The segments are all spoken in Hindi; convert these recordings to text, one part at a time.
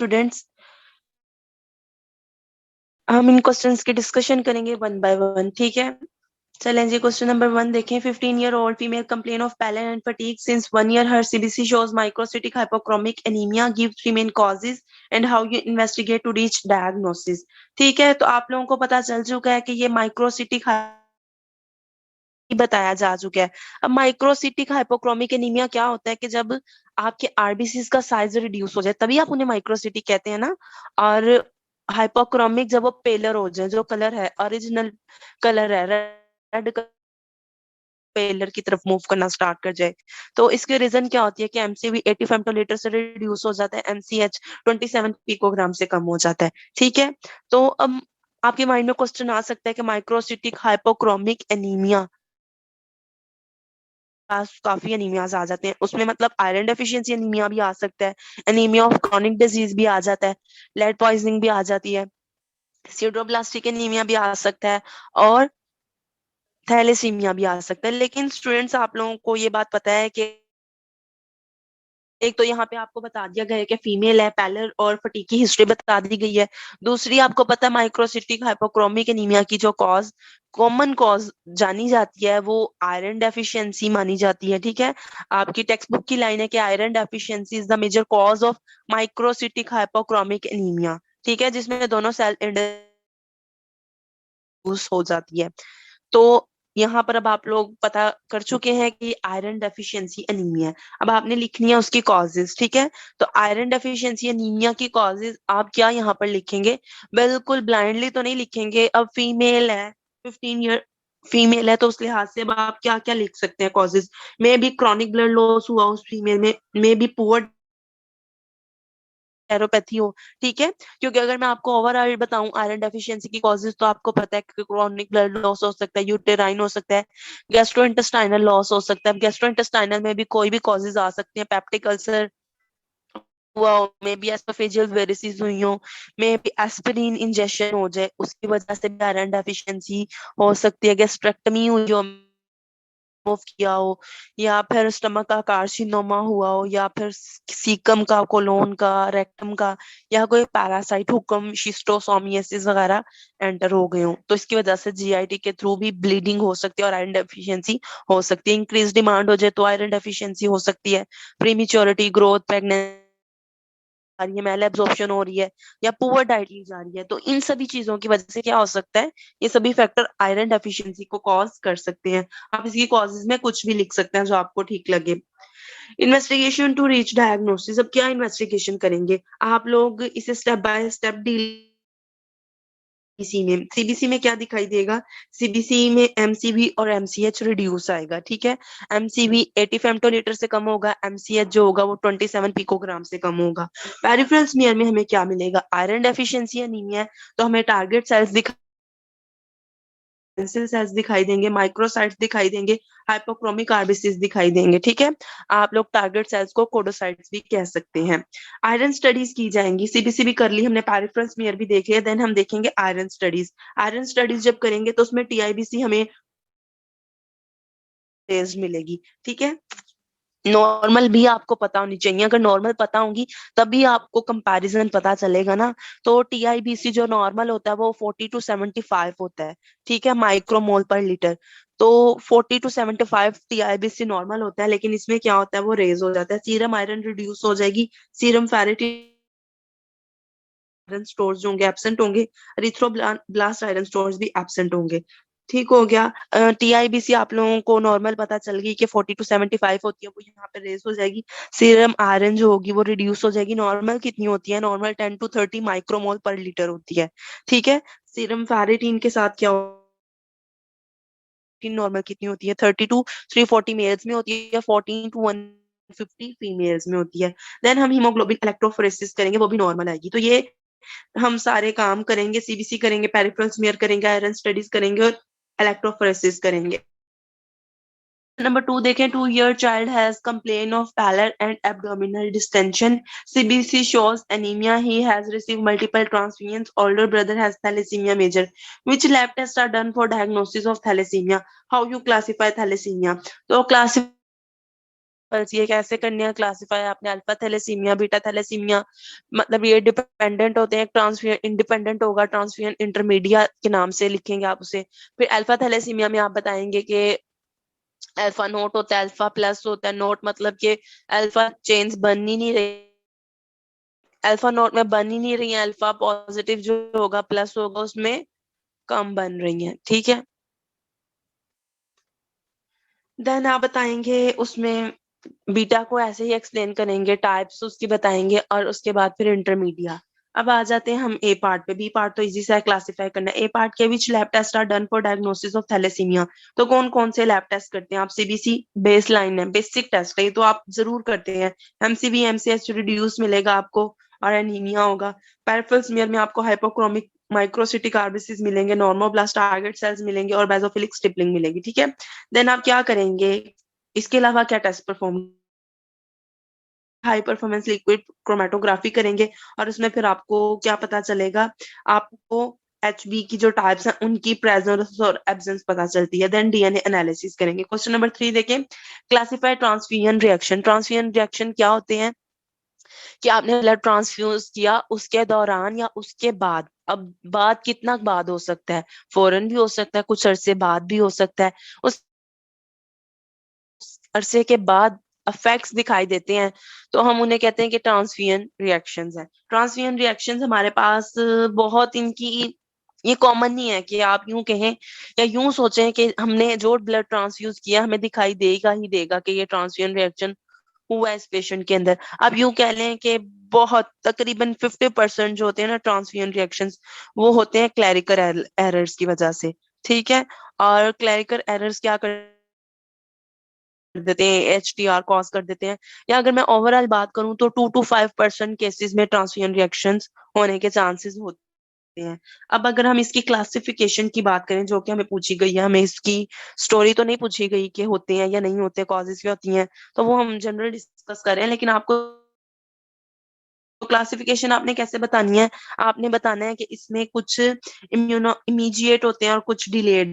स्टूडेंट्स, हम इन क्वेश्चंस की डिस्कशन करेंगे वन बाय वन, ठीक है। चलें जी, क्वेश्चन नंबर 1 देखें। 15-year-old female complain of pallor and fatigue since 1 year. Her CBC shows microcytic hypochromic anemia. Give 3 main causes and how you investigate to reach diagnosis. ठीक है, तो आप लोगों को पता चल चुका है कि ये माइक्रोसिटिक बताया जा चुका है। अब माइक्रोसिटिक हाइपोक्रोमिक एनीमिया क्या होता है कि जब आपके आरबीसीज का साइज रिड्यूस हो जाए तभी आप उन्हें माइक्रोसिटिक कहते हैं ना। और हाइपोक्रोमिक जब वो पेलर हो जाए, जो कलर है ओरिजिनल कलर है रेड पेलर की तरफ मूव करना स्टार्ट कर जाए, तो इसके रीजन क्या होती है कि एमसीवी 80 फेम्टोलीटर से रिड्यूस हो जाता है, एमसीएच 27 पिकोग्राम से कम हो जाता है। ठीक है, तो अब आपके माइंड में क्वेश्चन आ सकता है कि माइक्रोसिटिक हाइपोक्रोमिक एनीमिया काफी एनीमियाज आ जाते हैं उसमें, मतलब आयरन डेफिशिएंसी एनीमिया भी आ सकता है, एनीमिया ऑफ क्रॉनिक डिजीज भी आ जाता है, लेड पॉइजनिंग भी आ जाती है, सिडरोब्लास्टिक एनीमिया भी आ सकता है, और थैलेसीमिया भी आ सकता है। लेकिन स्टूडेंट्स, आप लोगों को ये बात पता है कि एक तो यहाँ पे आपको बता दिया गया है कि फीमेल है, पैलर और फटीग की हिस्ट्री बता दी गई है। दूसरी, आपको पता है माइक्रोसिटिक हाइपोक्रोमिक एनीमिया की जो कॉज, कॉमन कॉज जानी जाती है वो आयरन डेफिशिएंसी मानी जाती है। ठीक है, आपकी टेक्स्ट बुक की लाइन है कि iron deficiency is the major cause of microcytic hypochromic anaemia. ठीक है, जिसमें दोनों सेल इंड्यूस हो जाती है। तो यहाँ पर अब आप लोग पता कर चुके हैं कि आयरन डेफिशिएंसी एनीमिया है। अब आपने लिखनी है उसकी कॉजेज। ठीक है, तो आयरन डेफिशिएंसी एनीमिया की कॉजेज आप क्या यहाँ पर लिखेंगे, बिल्कुल ब्लाइंडली तो नहीं लिखेंगे। अब फीमेल है, 15 ईयर फीमेल है, तो उस लिहाज से अब आप क्या क्या लिख सकते हैं कॉजेज में भी, क्रॉनिक ब्लड लॉस हुआ उस फीमेल में भी पुअर एरोपैथी हो। ठीक है, क्योंकि अगर मैं आपको ओवरऑल बताऊं आयरन डेफिशिएंसी की कॉजेज, तो आपको पता है कि क्रॉनिक ब्लड लॉस हो सकता है, यूटेराइन हो सकता है, गैस्ट्रोइंटेस्टाइनल लॉस हो सकता है। गैस्ट्रोइंटेस्टाइनल में भी कोई भी कॉजेज आ सकती हैं, पेप्टिक अल्सर हुआ हो, मे बी एसोफेजियल वेरिसिस हुई हो, मे बी एस्पिरिन इंजेक्शन हो जाए, उसकी वजह से भी आयरन डेफिशिएंसी हो सकती है। गैस्ट्रेक्टमी हुई हो, मूव किया हो, या फिर स्टमक का कार्सिनोमा हुआ हो, या फिर सीकम का, कोलोन का, रेक्टम का, या कोई पैरासाइट हुक्म शिस्टोसोमियासिस वगैरह एंटर हो गए हो, तो इसकी वजह से जीआईटी के थ्रू भी ब्लीडिंग हो सकती है और आयरन डेफिशिएंसी हो सकती है। इंक्रीज डिमांड हो जाए तो आयरन डेफिशिएंसी हो सकती है। प्रीमेच्योरिटी, ग्रोथ, प्रेगनेंसी आ रही है, मेल एब्जॉर्प्शन हो रही है, या पुअर डाइट ली जा रही है, तो इन सभी चीजों की वजह से क्या हो सकता है, ये सभी फैक्टर आयरन डेफिशिएंसी को कॉज कर सकते हैं। आप इसकी कॉजेज में कुछ भी लिख सकते हैं जो आपको ठीक लगे। इन्वेस्टिगेशन टू रीच डायग्नोसिस, अब क्या इन्वेस्टिगेशन करेंगे आप लोग, इसे step by step deal CBC में क्या दिखाई देगा, सीबीसी में एमसीवी और एमसीएच रिड्यूस आएगा। ठीक है, एमसीवी 80 फेम्टोलीटर से कम होगा, एमसीएच जो होगा वो 27 पिकोग्राम से कम होगा। पेरिफेरल स्मीयर में हमें क्या मिलेगा, आयरन डेफिशिएंसी एनीमिया है, तो हमें टारगेट सेल्स सेल्स दिखाई देंगे, माइक्रोसाइट्स दिखाई देंगे, हाइपोक्रोमिक आरबीसीज दिखाई देंगे। ठीक है, आप लोग टारगेट सेल्स को कोडोसाइट्स भी कह सकते हैं। आयरन स्टडीज की जाएंगी, सीबीसी भी कर ली हमने, पेरिफेरल स्मीयर भी देख लिया, देन हम देखेंगे आयरन स्टडीज। आयरन स्टडीज जब करेंगे तो उसमें टीआईबीसी हमें टेस्ट मिलेगी। ठीक है, नॉर्मल भी आपको पता होनी चाहिए, अगर नॉर्मल पता होंगी तभी आपको कंपैरिजन पता चलेगा ना। तो टीआईबीसी जो नॉर्मल होता है वो 40 to 75 होता है। ठीक है, माइक्रोमोल पर लीटर। तो 40 to 75 टीआईबीसी नॉर्मल होता है, लेकिन इसमें क्या होता है, वो रेज हो जाता है, सीरम आयरन रिड्यूस हो जाएगी, सीरम फेरिटिन आयरन स्टोर्स जो होंगे एब्सेंट होंगे, एरिथ्रोब्लास्ट आयरन स्टोर्स भी एब्सेंट होंगे। ठीक हो गया, टीआईबीसी आप लोगों को नॉर्मल पता चल गई कि 40 to 75 होती है, वो यहाँ पे रेस हो जाएगी। सीरम आयरन जो होगी वो रिड्यूस हो जाएगी। नॉर्मल कितनी होती है, नॉर्मल 10 to 30 माइक्रोमोल पर लीटर होती है। ठीक है, सीरम फेरिटीन के साथ क्या नॉर्मल कितनी होती है, 30 to 340 मेल्स में होती है, या 14 to 150 फीमेल्स में होती है। देन हम हीमोग्लोबिन इलेक्ट्रोफोरेसिस करेंगे, वो भी नॉर्मल आएगी। तो ये हम सारे काम करेंगे, सीबीसी करेंगे, पेरिफेरल स्मीयर करेंगे, आयरन स्टडीज करेंगे और इलेक्ट्रोफोरेसिस करेंगे। नंबर 2 देखें, 2 year child has complaint of pallor and abdominal distension. CBC shows anemia. He has received multiple transfusions. Older brother has thalassemia major. Which lab tests are done for diagnosis of thalassemia? How you classify thalassemia? तो classify ये कैसे करनी है क्लासीफाई आपने, अल्फा थैलेसीमिया, बीटा थैलेसीमिया, मतलब ये डिपेंडेंट होते हैं, ट्रांसफ्यूजन इंडिपेंडेंट होगा, ट्रांसफ्यूजन इंटरमीडिया के नाम से लिखेंगे आप उसे। फिर अल्फा थैलेसीमिया में आप बताएंगे कि अल्फा नोट होता है, अल्फा प्लस होता है, नोट मतलब कि अल्फा चेन्स बन ही नहीं रही, अल्फा नोट में बन ही नहीं रही है, अल्फा पॉजिटिव जो होगा प्लस होगा उसमें कम बन रही है, ठीक है। देन आप बताएंगे उसमें बीटा को ऐसे ही एक्सप्लेन करेंगे, टाइप्स उसकी बताएंगे, और उसके बाद फिर इंटरमीडिया। अब आ जाते हैं हम ए पार्ट पे। बी पार्ट तो इजी सा क्लासिफाई करना है। ए पार्ट के which lab test are done for diagnosis of thalassemia. तो कौन कौन से लैब टेस्ट करते हैं आप? सीबीसी बेस लाइन है, बेसिक टेस्ट है, ये तो आप जरूर करते हैं। एमसीबी एमसीएच रिड्यूस मिलेगा आपको, और एनीमिया होगा। पेरिफेरल स्मीयर में आपको हाइपोक्रोमिक माइक्रोसिटिक आरबीसीज मिलेंगे, नॉर्मोब्लास्ट टारगेट सेल्स मिलेंगे, और बेसोफिलिक स्टिपलिंग मिलेगी, ठीक है। देन आप क्या करेंगे, इसके अलावा क्या test perform, high performance liquid chromatography करेंगे, और उसमें फिर आपको क्या पता चलेगा, आपको एचबी की जो टाइप्स हैं उनकी प्रेजेंस और एब्सेंस पता चलती है। देन डीएनए एनालिसिस करेंगे। क्वेश्चन नंबर 3 देखें, classify transfusion reaction. Transfusion reaction क्या होते हैं कि आपने ब्लड ट्रांसफ्यूज किया, उसके दौरान या उसके बाद, अब बाद कितना बाद हो सकता है, फौरन भी हो सकता है, कुछ अरसे बाद भी हो सकता है, उस अरसे के बाद इफेक्ट्स दिखाई देते हैं, तो हम उन्हें कहते हैं कि ट्रांसफ्यूजन रिएक्शंस है। ट्रांसफ्यूजन रिएक्शंस हमारे पास बहुत इनकी ये कॉमन नहीं है कि आप यूं कहें या यूं सोचें कि हमने जो ब्लड ट्रांसफ्यूज किया हमें दिखाई देगा ही देगा कि ये ट्रांसफ्यूजन रिएक्शन हुआ है इस पेशेंट के अंदर। अब यूं कह लें कि बहुत तकरीबन 50% जो होते हैं ना ट्रांसफ्यूजन रिएक्शंस, वो होते हैं क्लैरिकल एरर्स की वजह से, ठीक है। और क्लैरिकल एरर्स क्या कर देते हैं, एचटीआर कॉज कर देते हैं। या अगर मैं ओवरऑल बात करूं तो 2 to 5% केसेस में ट्रांसफ्यूजन रिएक्शंस होने के चांसेस होते हैं। अब अगर हम इसकी क्लासिफिकेशन की बात करें जो कि हमें पूछी गई है, हमें इसकी स्टोरी तो नहीं पूछी गई कि होते हैं या नहीं होते, कॉजेस क्या होती हैं, तो वो हम जनरल डिस्कस कर रहे हैं। लेकिन आपको क्लासिफिकेशन आपने कैसे बतानी है, आपने बताना है कि इसमें कुछ इम्यूनो इमीजिएट होते हैं और कुछ डिलेड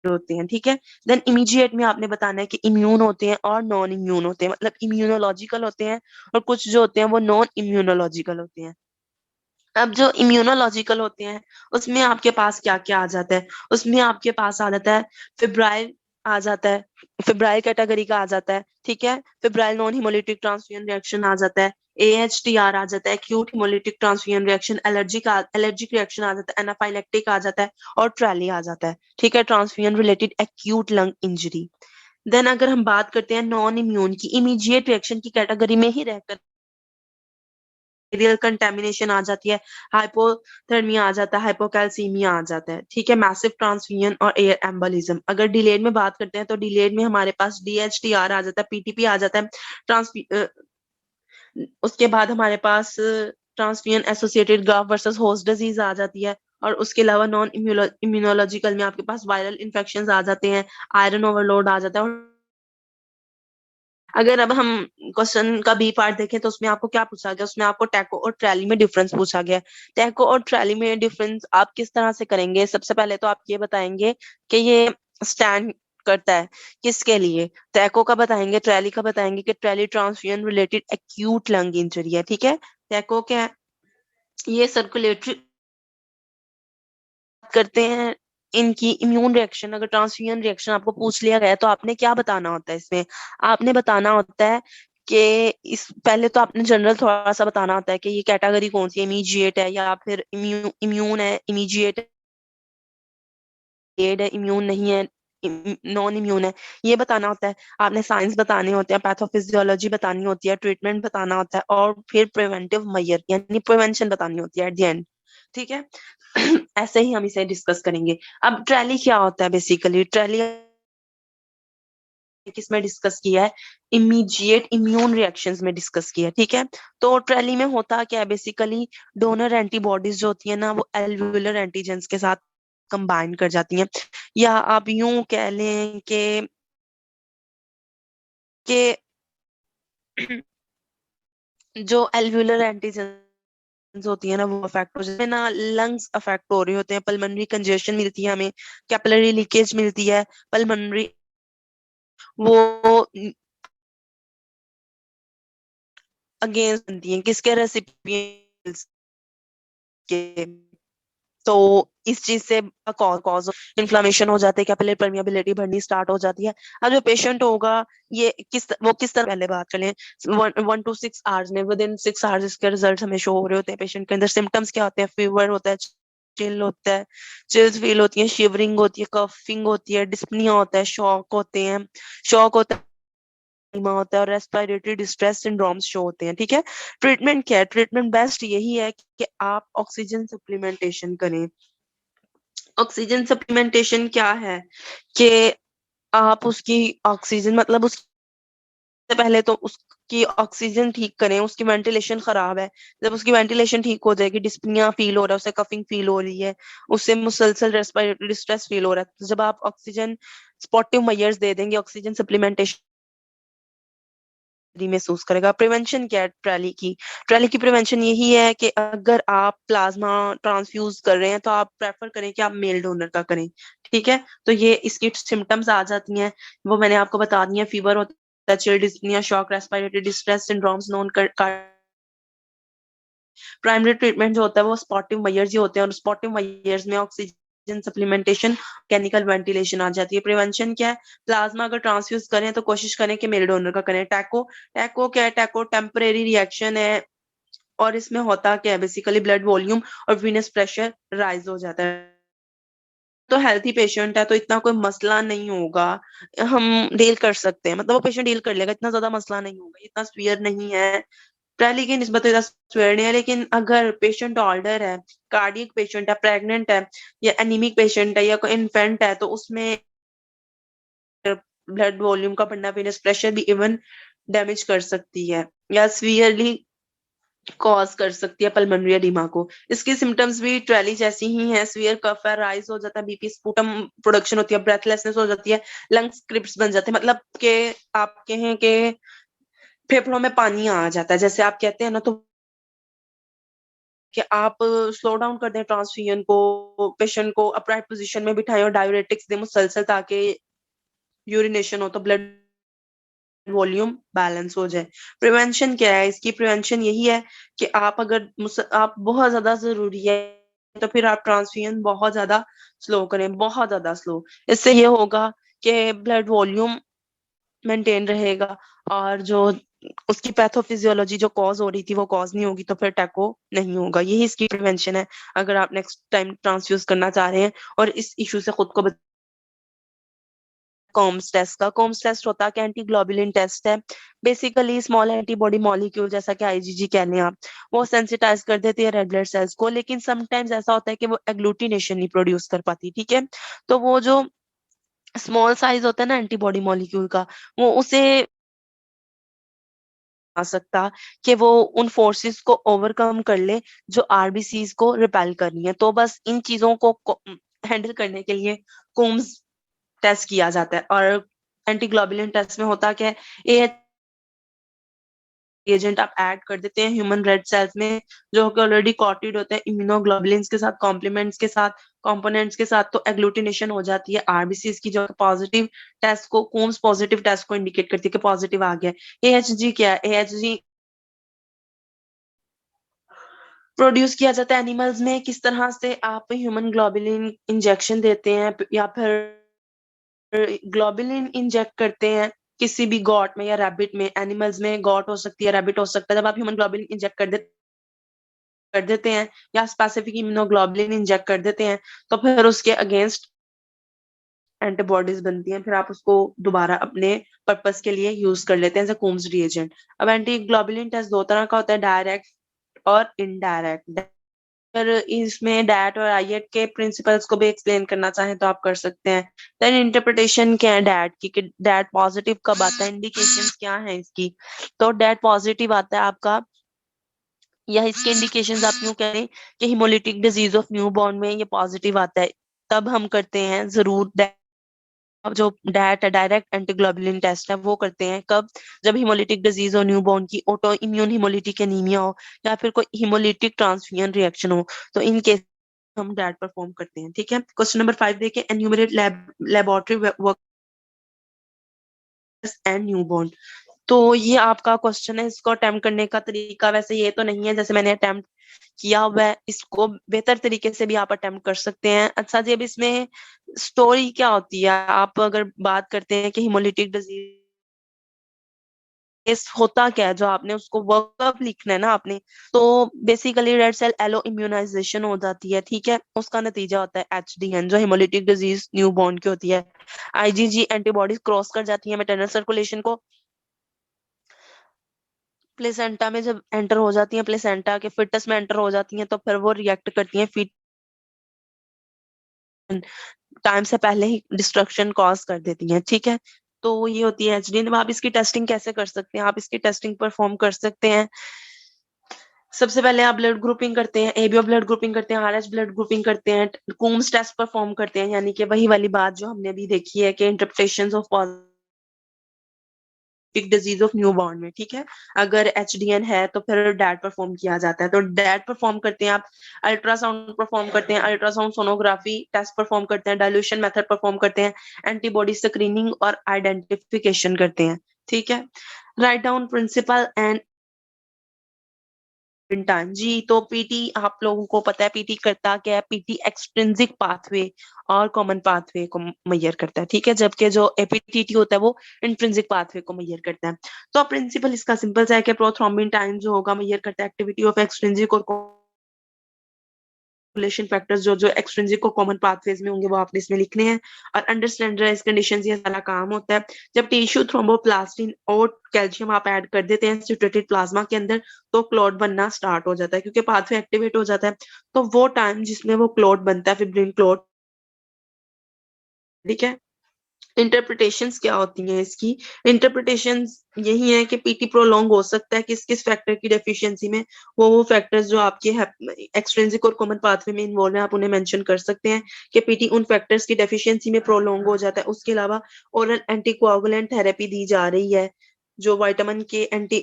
होते हैं, ठीक है। देन इमीडिएट में आपने बताना है कि इम्यून होते हैं और नॉन इम्यून होते हैं, मतलब इम्यूनोलॉजिकल होते हैं, और कुछ जो होते हैं वो नॉन इम्यूनोलॉजिकल होते हैं। अब जो इम्यूनोलॉजिकल होते हैं उसमें आपके पास क्या क्या आ जाता है, उसमें आपके पास आ जाता है फिब्राइल आ जाता है, फिब्राइल कैटेगरी का आ जाता है, ठीक है। Febrile non hemolytic transfusion reaction आ जाता है, एएचटीआर आ जाता है, acute hemolytic transfusion reaction, allergic reaction आ जाता है, एनाफाइलेक्टिक आ जाता है, और ट्रैली आ जाता है, ठीक है। Transfusion related acute lung injury. Then अगर हम बात करते हैं नॉन इम्यून की, इमीडिएट रिएक्शन की कैटेगरी में ही रहकर बैक्टीरियल कंटेमिनेशन आ जाती है, हाइपोथर्मिया आ जाता है, हाइपोकैल्सीमिया आ जाता है, ठीक है। मैसिव ट्रांसफ्यूजन और एयर एम्बोलिज्म। अगर डिलेड में बात करते हैं तो डिलेड में हमारे पास डीएचटीआर आ जाता है, पीटीपी आ जाता है, ट्रांस उसके बाद हमारे पास transfusion associated graft versus host disease आ जाती है, और उसके अलावा नॉन इम्यूनोलॉजिकल में आपके पास वायरल इन्फेक्शन आ जाते हैं, आयरन ओवरलोड आ जाता है। और अगर अब हम क्वेश्चन का बी पार्ट देखें तो उसमें आपको क्या पूछा गया, उसमें आपको टैको और ट्रैली में डिफरेंस पूछा गया है। टैको और ट्रैली में डिफरेंस आप किस तरह से करेंगे, सबसे पहले तो आप ये बताएंगे कि ये स्टैंड करता है किसके लिए, टैको का बताएंगे, ट्रैली का बताएंगे कि trolley transfusion related acute lung injury है, ठीक है। टैको क्या है, ये सर्कुलेटरी करते हैं, इनकी इम्यून रिएक्शन, अगर ट्रांसफ्यूजन रिएक्शन आपको पूछ लिया गया है तो आपने क्या बताना होता है इसमें, आपने बताना होता है कि इस पहले तो आपने जनरल थोड़ा सा बताना होता है कि ये कैटेगरी कौन सी है, इमीजिएट है या फिर इम्यून है, इमीजिएट एड है, इम्यून नहीं है, नॉन इम्यून है, ये बताना होता है। आपने साइंस बताने होते हैं, पैथोफिजियोलॉजी बतानी होती है, ट्रीटमेंट बताना होता है, और फिर प्रिवेंटिव मेजर यानी प्रिवेंशन बतानी होती है एट द एंड, ठीक है। ऐसे ही हम इसे डिस्कस करेंगे। अब ट्रैली क्या होता है, बेसिकली ट्रैली किसमें डिस्कस किया है, इमीडिएट इम्यून रिएक्शंस में डिस्कस किया है, ठीक है। तो ट्रैली में होता क्या है, बेसिकली डोनर एंटीबॉडीज जो होती है ना वो एल्वुलर एंटीजेंस के साथ कंबाइन कर जाती हैं, या आप यूं कह लें कि जो एल्वुलर एंटीजेंस होती है ना वो अफेक्ट हो जाते हैं ना, लंग्स अफेक्ट हो रहे होते हैं, पल्मोनरी कंजेशन मिलती है हमें, कैपिलरी लीकेज मिलती है, पल्मोनरी वो अगेंस्ट बनती हैं, किसके रेसिपिएंट्स के। तो इस चीज से कॉज इन्फ्लामेशन हो जाता है, कैपिलरी परमियाबिलिटी बढ़नी स्टार्ट हो जाती है। अब जो पेशेंट होगा ये किस तरह, पहले बात करें 1 to 6 आवर्स में, विद इन 6 आवर्स इसके रिजल्ट हमें शो हो रहे होते हैं। पेशेंट के अंदर सिम्टम्स क्या होते हैं? फीवर होता है, चिल होता है, चिल्स फील होती है, शिवरिंग होती है, कफिंग होती है, डिस्पनिया होता है, शॉक होते हैं, शॉक होता है, edema होता है, और रेस्पिरेटरी डिस्ट्रेस सिंड्रोम्स शो होते हैं। ठीक है, ट्रीटमेंट क्या है? ट्रीटमेंट बेस्ट यही है कि आप ऑक्सीजन सप्लीमेंटेशन करें। ऑक्सीजन सप्लीमेंटेशन क्या है कि आप उसकी ऑक्सीजन, मतलब उससे पहले तो उसकी ऑक्सीजन ठीक करें। उसकी वेंटिलेशन खराब है, जब उसकी वेंटिलेशन ठीक हो जाएगी, डिस्पनिया फील हो रहा है, उसे कफिंग फील हो रही है, उससे मुसलसल रेस्पिरेटरी डिस्ट्रेस फील हो रहा है, तो जब आप ऑक्सीजन स्पॉटिव मेजर्स दे देंगे, ऑक्सीजन सप्लीमेंटेशन महसूस करेगा। प्रिवेंशन क्या है ट्रैली की? ट्रैली की प्रिवेंशन यही है कि अगर आप प्लाज्मा ट्रांसफ्यूज कर रहे हैं तो आप प्रेफर करें कि आप मेल डोनर का करें। ठीक है, तो ये इसकी सिम्टम्स आ जाती हैं, वो मैंने आपको बता दी हैं। फीवर होता है, chill, dyspnoea, shock, respiratory distress syndromes known कर। प्राइमरी ट्रीटमेंट जो होता है वो स्पॉटिव मेजर्स ही होते हैं, और स्पॉटिव मेजर्स में ऑक्सीजन सप्लीमेंटेशन, कैनिकल वेंटिलेशन आ जाती है। प्रिवेंशन क्या है? प्लाज्मा अगर ट्रांसफ्यूज करें तो कोशिश करें कि मेल डोनर का करें। टैको, टैको क्या है? टैको टेम्परेरी रिएक्शन है, और इसमें होता क्या है? बेसिकली ब्लड वॉल्यूम और वीनस प्रेशर राइज हो जाता है। तो हेल्थी पेशेंट है तो इतना कोई मसला नहीं होगा, हम डील कर सकते हैं, मतलब वो पेशेंट डील कर लेगा, इतना ज्यादा मसला नहीं होगा, इतना सीवियर नहीं है। ट्रैली की निस्बत इतना सीवियर नहीं है। लेकिन अगर पेशेंट ऑल्डर है, कार्डियक पेशेंट है, प्रेग्नेंट है, या एनीमिक पेशेंट है, या कोई इन्फेंट है, तो उसमें ब्लड वॉल्यूम का बढ़ना, वेनस प्रेशर भी इवन डैमेज कर सकती है, या सीवियरली कॉज कर सकती है पल्मोनरी एडिमा को। इसके सिम्टम्स भी ट्रेली जैसी ही हैं। सीवियर कफ है, राइज हो जाता है बीपी, स्पूटम प्रोडक्शन होती है, ब्रेथलेसनेस हो जाती है, लंग्स क्रिप्स बन जाते हैं, मतलब कि आप कहें कि फेफड़ों में पानी आ जाता है, जैसे आप कहते हैं ना, तो कि आप स्लो डाउन कर दें ट्रांसफ्यूजन को, पेशेंट को अपराइट पोजीशन में बिठाएं और डाययूरेटिक्स दें मुसलसल, ताकि यूरिनेशन हो तो ब्लड वॉल्यूम बैलेंस हो जाए। प्रिवेंशन क्या है इसकी? प्रिवेंशन यही है कि आप अगर आप बहुत ज्यादा जरूरी है तो फिर आप ट्रांसफ्यूजन बहुत ज्यादा स्लो करें, बहुत ज्यादा स्लो। इससे ये होगा कि ब्लड वॉल्यूम मेंटेन रहेगा, और जो उसकी पैथोफिजियोलॉजी जो कॉज हो रही थी वो कॉज नहीं होगी, तो फिर टैको नहीं होगा। यही इसकी प्रिवेंशन है अगर आप नेक्स्ट टाइम ट्रांसफ्यूज करना चाह रहे हैं और इस इशू से खुद को। कॉम्स टेस्ट का, कॉम्स टेस्ट होता है कि एंटीग्लोबुलिन टेस्ट है। बेसिकली स्मॉल एंटीबॉडी मॉलिक्यूल, जैसा कि आईजीजी कह लें आप, वो सेंसिटाइज कर देती है रेड ब्लड सेल्स को, लेकिन समटाइम्स ऐसा होता है कि वो एग्लूटिनेशन नहीं प्रोड्यूस कर पाती। ठीक है, तो वो जो स्मॉल साइज होता है ना एंटीबॉडी मॉलिक्यूल का, वो उसे आ सकता कि वो उन फोर्सेस को ओवरकम कर ले जो आरबीसीज को रिपेल करनी है। तो बस इन चीजों को हैंडल करने के लिए कोम्स टेस्ट किया जाता है। और एंटीग्लोबुलिन टेस्ट में होता क्या है, एजेंट आप ऐड कर देते हैं ह्यूमन रेड सेल्स में, जो कि ऑलरेडी कॉटेड होते हैं इम्यूनोग्लोबुलिन्स के साथ, कॉम्प्लीमेंट्स के साथ, कंपोनेंट्स के साथ, तो एग्लूटिनेशन हो जाती है आरबीसीज की, जो पॉजिटिव टेस्ट को, कोम्स पॉजिटिव टेस्ट को इंडिकेट करती है कि पॉजिटिव आ गया। एएचजी क्या है? एएचजी प्रोड्यूस किया जाता है एनिमल्स में। किस तरह से? आप ह्यूमन ग्लोबुलिन इंजेक्शन देते हैं, या फिर ग्लोबुलिन इंजेक्ट करते हैं किसी भी गॉट में या रैबिट में। एनिमल्स में गॉट हो सकती है, रैबिट हो सकता है। जब आप ह्यूमन ग्लोबुलिन इंजेक्ट कर देते हैं या स्पेसिफिक इम्यूनोग्लोबुलिन इंजेक्ट कर देते हैं, तो फिर उसके अगेंस्ट एंटीबॉडीज बनती हैं, फिर आप उसको दोबारा अपने पर्पस के लिए यूज कर लेते हैं एज अ कूम्स रिएजेंट। अब एंटी ग्लोबुलिन टेस्ट दो तरह का होता है, डायरेक्ट और इनडायरेक्ट। अगर इसमें डैट और आईएट के प्रिंसिपल्स को भी एक्सप्लेन करना चाहें तो आप कर सकते हैं। देन इंटरप्रिटेशन क्या है डैट की, कि डैट पॉजिटिव कब आता है, इंडिकेशंस क्या है इसकी। तो डैट पॉजिटिव आता है आपका, या इसके इंडिकेशंस आप यूं करें कि हिमोलिटिक डिजीज ऑफ न्यूबॉर्न में ये पॉजिटिव आता है, तब हम करते हैं जरूर अब जो डैट है, डायरेक्ट एंटीग्लोबुलिन टेस्ट है, वो करते हैं कब? जब हिमोलिटिक डिजीज हो न्यूबॉर्न की, ऑटो इम्यून हिमोलिटिक एनीमिया हो, या फिर कोई हिमोलिटिक ट्रांसफ्यूजन रिएक्शन हो, तो इन केस हम डैट परफॉर्म करते हैं। ठीक है, क्वेश्चन नंबर 5 देखिए, enumerate laboratory work and newborn. तो ये आपका क्वेश्चन है, इसको अटेम्प्ट करने का तरीका वैसे ये तो नहीं है जैसे मैंने अटेम्प्ट किया हुआ है, इसको बेहतर तरीके से भी आप अटेम्प्ट कर सकते हैं। अच्छा जी, अब इसमें स्टोरी क्या होती है, आप अगर बात करते हैं कि हिमोलिटिक डिजीज होता क्या है, जो आपने उसको वर्कअप लिखना है ना आपने, तो basically red cell allo immunization हो जाती है, ठीक है। उसका नतीजा होता है HDN, जो हिमोलिटिक डिजीज न्यूबॉर्न की होती है। IgG एंटीबॉडीज क्रॉस कर जाती है मैटरनल सर्कुलेशन को, प्लेसेंटा में जब एंटर हो जाती हैं, प्लेसेंटा के फिटस में एंटर हो जाती हैं, तो फिर वो रिएक्ट करती हैं फीट टाइम से पहले ही डिस्ट्रक्शन कॉज कर देती हैं, ठीक है। तो ये होती है HDN। अब आप इसकी टेस्टिंग कैसे कर सकते हैं, आप इसकी टेस्टिंग परफॉर्म कर सकते हैं। सबसे पहले आप ब्लड ग्रुपिंग करते हैं, एबीओ ब्लड ग्रुपिंग करते हैं, RH ब्लड ग्रुपिंग करते हैं, कूम्स टेस्ट परफॉर्म करते हैं, यानी कि वही वाली बात जो हमने अभी देखी है कि interpretations of disease of newborn में, ठीक है। अगर HDN है तो फिर डैट परफॉर्म किया जाता है, तो डैट परफॉर्म करते हैं आप, अल्ट्रासाउंड परफॉर्म करते हैं, अल्ट्रासाउंड सोनोग्राफी टेस्ट परफॉर्म करते हैं, डाइल्यूशन मेथड परफॉर्म करते हैं, एंटीबॉडी स्क्रीनिंग और आइडेंटिफिकेशन करते हैं, ठीक है। Write down principle and in time जी, तो पीटी आप लोगों को पता है पीटी करता क्या है, पीटी एक्सट्रिंसिक पाथवे और कॉमन पाथवे को मेजर करता है, ठीक है, जबकि जो एपीटीटी होता है वो इंट्रिंसिक पाथवे को मेजर करता है। तो प्रिंसिपल इसका सिंपल सा है कि प्रोथ्रोम्बिन टाइम जो होगा मेजर करता है एक्टिविटी ऑफ एक्सट्रिंसिक और कोरिलेशन फैक्टर्स जो जो एक्सट्रिंसिक और कॉमन पाथवेज में होंगे वो आपने इसमें लिखने हैं। और अंडर स्टैंडर्डाइज कंडीशंस ये सारा काम होता है जब टिश्यू थ्रोम्बोप्लास्टिन और कैल्शियम आप ऐड कर देते हैं सिट्रेटेड प्लाज्मा के अंदर, तो क्लॉट बनना स्टार्ट हो जाता है क्योंकि पाथवे एक्टिवेट हो जाता है। तो वो टाइम जिसमें वो क्लॉट बनता है, फिब्रिन क्लॉट, ठीक है। इंटरप्रिटेशंस क्या होती हैं इसकी, इंटरप्रिटेशंस यही है कि पीटी प्रोलॉन्ग हो सकता है किस किस फैक्टर की डेफिशिएंसी में, वो फैक्टर्स जो आपके एक्सट्रिंसिक और कॉमन पाथवे में इन्वॉल्व है आप उन्हें मेंशन कर सकते हैं कि पीटी उन फैक्टर्स की डेफिशिएंसी में प्रोलॉन्ग हो जाता है। उसके अलावा ओरल एंटीकोआगुलेंट थेरेपी दी जा रही है जो विटामिन के एंटी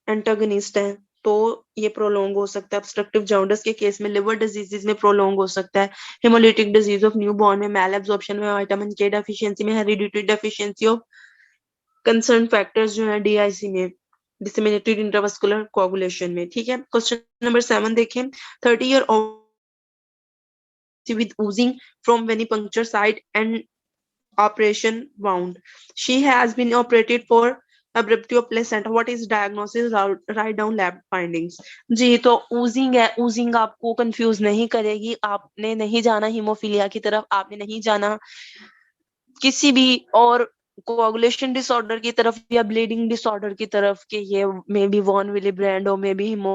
एंटागनिस्ट है, तो ये प्रोलॉन्ग हो सकता है। ऑब्स्ट्रक्टिव जॉन्डिस के केस में, लिवर डिजीजेज में प्रोलॉन्ग हो सकता है। हेमोलिटिक डिजीज ऑफ न्यूबॉर्न में, मैल एब्जॉर्प्शन में, विटामिन के डेफिशिएंसी में, hereditary deficiency of concern factors जो है DIC में, डिसेमिनेटेड इंट्रावास्कुलर कोagulation में, ठीक है। क्वेश्चन नंबर 7 देखें। 30-year with oozing from venipuncture site and operation wound. She has been operated for abruptio placenta. What is diagnosis? Write down lab findings. जी, तो oozing है, oozing आपको कंफ्यूज नहीं करेगी, आपने नहीं जाना हीमोफीलिया की तरफ, आपने नहीं जाना किसी भी और कोagulation डिसऑर्डर की तरफ या ब्लीडिंग डिसऑर्डर की तरफ के ये maybe von Willebrand हो, मे बी हिमो।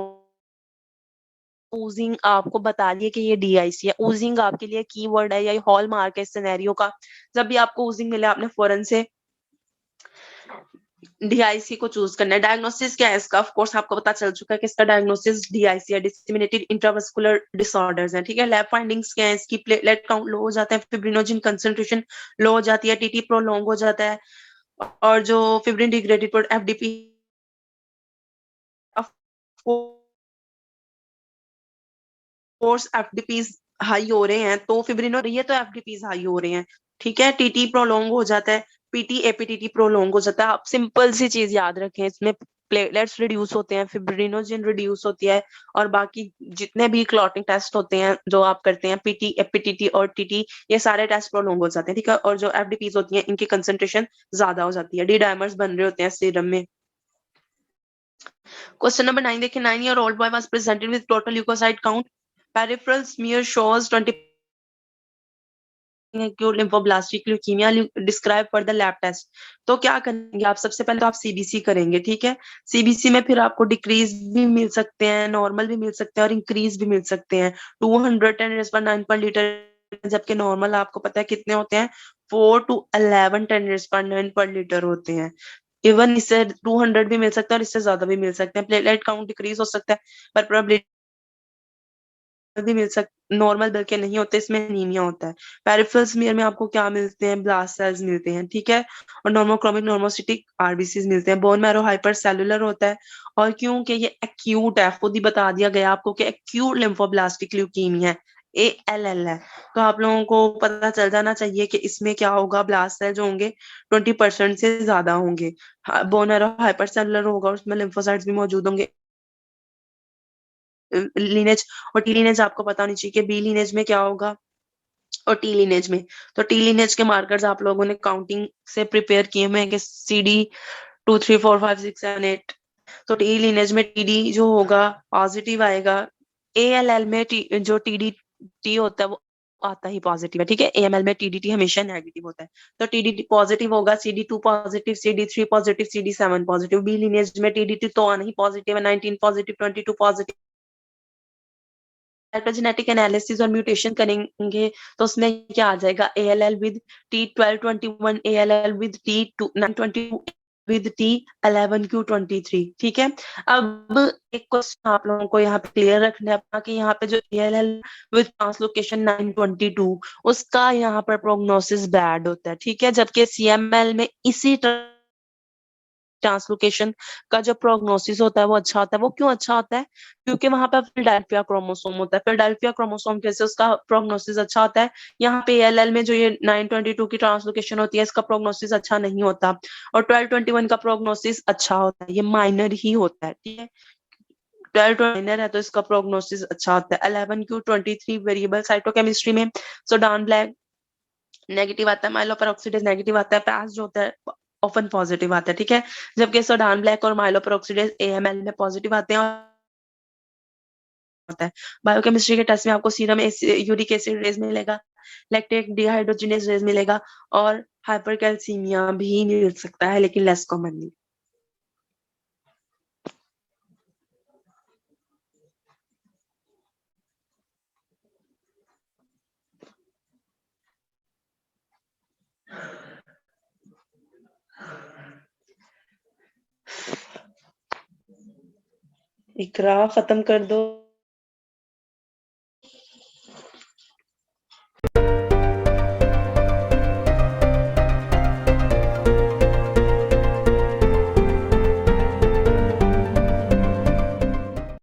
ओजिंग आपको बता दिए कि ये DIC है। ओजिंग आपके लिए कीवर्ड है या हॉल मार्क है सिनेरियो का। जब भी आपको ओजिंग मिले आपने फौरन से DIC को चूज करना है। डायग्नोसिस क्या है इसका, ऑफ कोर्स आपको पता चल चुका है कि इसका डायग्नोसिस DIC है, डिसेमिनेटेड इंट्रावास्कुलर डिसऑर्डर्स है, ठीक है। लैब फाइंडिंग्स क्या है इसकी, प्लेटलेट काउंट लो हो जाता है, फिब्रिनोजन कंसंट्रेशन लो हो जाती है, TT प्रोलॉन्ग हो जाता है, और जो fibrin degraded FDP course FDPs high हो रहे हैं, तो फिब्रिन हो रही है तो FDPs हाई हो रहे हैं, ठीक है। TT प्रोलॉन्ग हो जाता है, PT APTT प्रोलॉन्ग हो जाता है। आप सिंपल सी चीज याद रखें, इसमें प्लेटलेट्स रिड्यूस होते हैं, फिब्रिनोजन रिड्यूस होती है, और बाकी जितने भी क्लॉटिंग टेस्ट होते हैं जो आप करते हैं PT APTT और TT, ये सारे टेस्ट प्रोलॉन्ग हो जाते हैं, ठीक है। और जो FDPs होती हैं इनकी कंसंट्रेशन ज्यादा हो जाती है, D डायमर्स बन रहे होते हैं सीरम में। क्वेश्चन नंबर 9 देखिए। 9-year old boy was presented with total leukocyte count. Peripheral smear shows 20 acute lymphoblastic leukemia. Describe for the lab test. तो क्या करेंगे आप, सबसे पहले तो आप CBC करेंगे, ठीक है। CBC में फिर आपको डिक्रीज भी मिल सकते हैं, नॉर्मल भी मिल सकते हैं और इंक्रीज भी मिल सकते हैं। 210 पर लीटर, जबकि नॉर्मल आपको पता है कितने होते हैं, 4 to 11 10 पर लीटर होते हैं। इवन इससे 200 भी मिल सकता है और इससे ज्यादा भी मिल सकते हैं। प्लेटलेट काउंट डिक्रीज हो सकता है, पर प्रोबेबिलिटी भी मिल सक नॉर्मल बल्कि नहीं होते, इसमें एनीमिया होता है। पेरिफेरल स्मीयर में आपको क्या मिलते हैं, ब्लास्ट सेल्स मिलते हैं, ठीक है, और नॉर्मोक्रोमिक नॉर्मोसिटिक RBCs मिलते हैं। बोन मैरो हाइपर सेलुलर होता है, और क्योंकि ये एक्यूट है, खुद ही बता दिया गया आपको कि एक्यूट लिम्फोब्लास्टिक ल्यूकीमिया है, ALL है। तो आप लोगों को पता चल जाना चाहिए कि इसमें क्या होगा, ब्लास्ट सेल जो होंगे 20% से ज्यादा होंगे, बोनर और हाइपर सेलुलर होगा, उसमें लिम्फोसाइट्स भी मौजूद होंगे। लीनेज और टी लीनेज आपको पता होनी चाहिए कि बी लीनेज में क्या होगा और टी लीनेज में। तो टी लीनेज के मार्कर्स आप लोगों ने काउंटिंग से प्रिपेयर किए हुए हैं कि CD 2 3 4 5 6 7 8। तो टी लीनेज में टीडी जो होगा पॉजिटिव आएगा। ALL में जो टीडीटी होता है वो आता ही पॉजिटिव है, ठीक है। AML में टीडीटी हमेशा नेगेटिव होता है। तो टीडीटी पॉजिटिव होगा, CD 2 positive, CD 3 positive, CD 7 positive. B lineage में टीडीटी तो आना ही पॉजिटिव है, 19 पॉजिटिव, 22 पॉजिटिव। साइटोजेनेटिक एनालिसिस और म्यूटेशन करेंगे तो उसमें क्या आ जाएगा, ALL with T1221, ALL with T922, with T11Q23, ठीक है। अब एक क्वेश्चन आप लोगों को यहाँ पे क्लियर रखना है अपना कि यहाँ पे जो ALL विद ट्रांसलोकेशन 922 उसका यहाँ पर प्रोग्नोसिस बैड होता है, ठीक है। जबकि CML में इसी ट्रांसलोकेशन का जो प्रोग्नोसिस होता है वो अच्छा होता है। वो क्यों अच्छा होता है? क्योंकि वहां पर फिलाडेल्फिया क्रोमोसोम होता है। फिलाडेल्फिया क्रोमोसोम कैसे उसका प्रोग्नोसिस अच्छा होता है। यहाँ पे ALL में जो ये 922 की ट्रांसलोकेशन होती है इसका प्रोग्नोसिस अच्छा नहीं होता, और 1221 का प्रोग्नोसिस अच्छा होता है। ये माइनर ही होता है, ठीक है। 12 माइनर है तो इसका प्रोग्नोसिस अच्छा होता है। 11Q23 वेरिएबल साइटोकेमिस्ट्री में सोडान ब्लैक नेगेटिव आता है, माइलोपेरोक्सीडेज नेगेटिव आता है, पैस जो होता है ऑफन पॉजिटिव आता है, ठीक है। जबकि सोडान ब्लैक और माइलोपेरोक्सीडेज AML में पॉजिटिव आते हैं। होता है बायोकेमिस्ट्री के टेस्ट में आपको सीरम यूरिक एसिड रेज मिलेगा, लैक्टेट डिहाइड्रोजिनेज रेज मिलेगा, और हाइपरकैल्सीमिया भी मिल सकता है लेकिन लेस कॉमनली। इकरा खत्म कर दो।